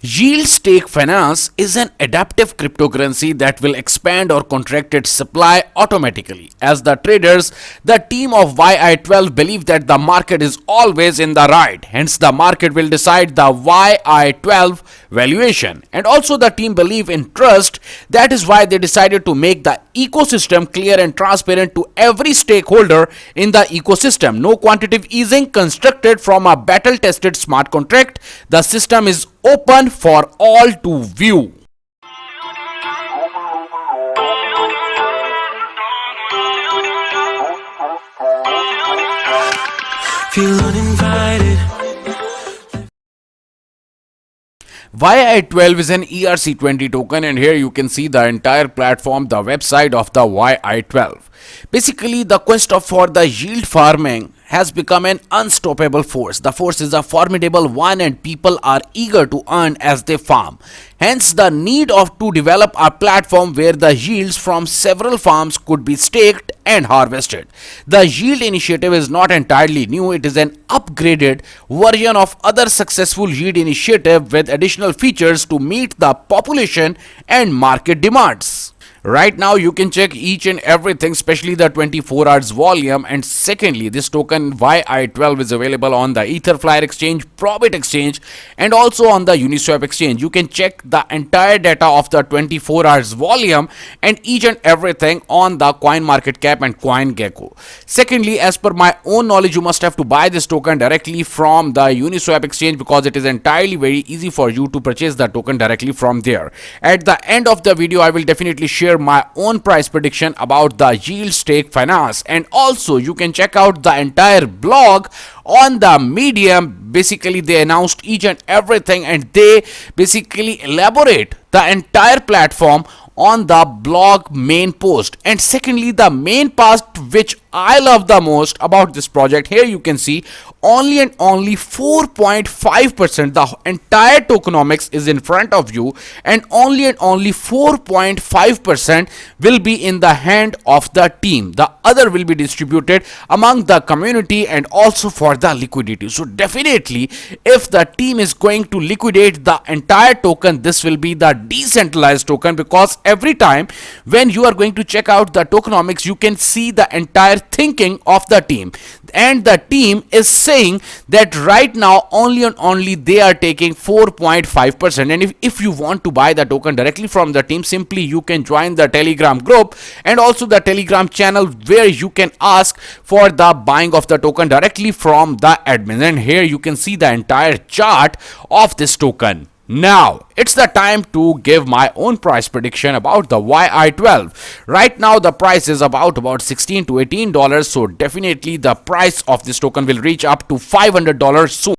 Yield stake finance is an adaptive cryptocurrency that will expand or contract its supply automatically. As the traders, the team of YI12 believe that the market is always in the right. Hence, the market will decide the YI12 valuation. And also, the team believe in trust. That is why they decided to make the ecosystem clear and transparent to every stakeholder in the ecosystem. No quantitative easing constructed from a battle-tested smart contract. The system is open for all to view. Feel uninvited. YI12 is an ERC20 token, and here you can see the entire platform, the website of the YI12. Basically, the quest for the yield farming has become an unstoppable force. The force is a formidable one and people are eager to earn as they farm. Hence, the need to develop a platform where the yields from several farms could be staked and harvested. The yield initiative is not entirely new. It is an upgraded version of other successful yield initiative with additional features to meet the population and market demands. Right now, you can check each and everything, especially the 24 hours volume. And secondly, this token YI12 is available on the Etherflyer exchange, Probit exchange, and also on the Uniswap exchange. You can check the entire data of the 24 hours volume and each and everything on the CoinMarketCap and CoinGecko. Secondly, as per my own knowledge, you must have to buy this token directly from the Uniswap exchange because it is entirely very easy for you to purchase the token directly from there. At the end of the video, I will definitely share my own price prediction about the yield stake finance, and also you can check out the entire blog on the Medium. Basically, they announced each and everything and they basically elaborate the entire platform on the blog main post. And secondly, the main part which I love the most about this project, here you can see only and only 4.5%. The entire tokenomics is in front of you, and only 4.5% will be in the hand of the team. The other will be distributed among the community and also for the liquidity. So definitely, if the team is going to liquidate the entire token, this will be the decentralized token, because every time when you are going to check out the tokenomics, you can see the entire thinking of the team, and the team is saying that right now only they are taking 4.5%. and if you want to buy the token directly from the team, simply you can join the Telegram group and also the Telegram channel where you can ask for the buying of the token directly from the admin. And here you can see the entire chart of this token. Now, it's the time to give my own price prediction about the YI12. Right now, the price is about $16 to $18. So definitely the price of this token will reach up to $500 soon.